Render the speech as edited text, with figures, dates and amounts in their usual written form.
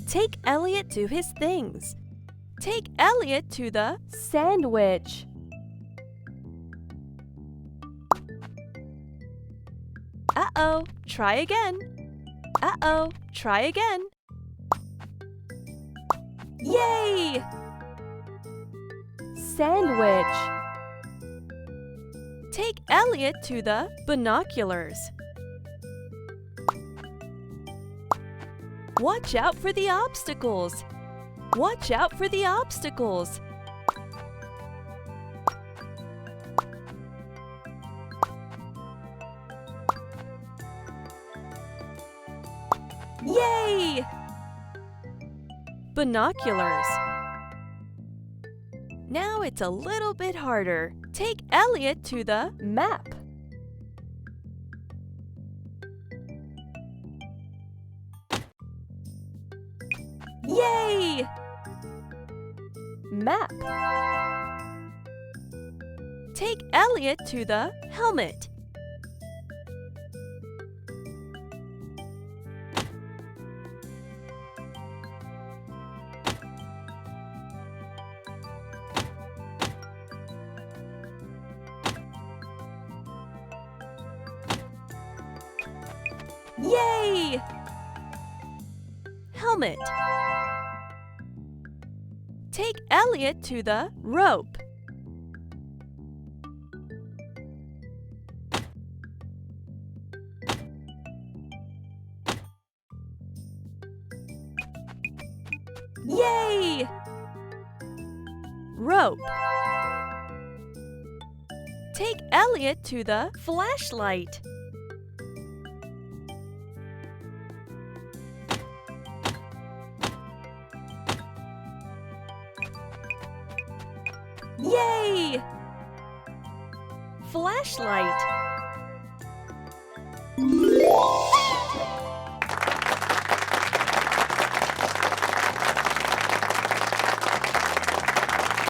Take Elliot to his things. Take Elliot to the sandwich. Uh-oh, try again. Uh-oh, try again. Yay! Sandwich. Take Elliot to the binoculars. Watch out for the obstacles. Watch out for the obstacles. Yay! Binoculars. Now it's a little bit harder. Take Elliot to the map. Yay! Map. Take Elliot to the helmet. Yay! Helmet. Take Elliot to the rope. Yay! Rope. Take Elliot to the flashlight. Yay! Flashlight.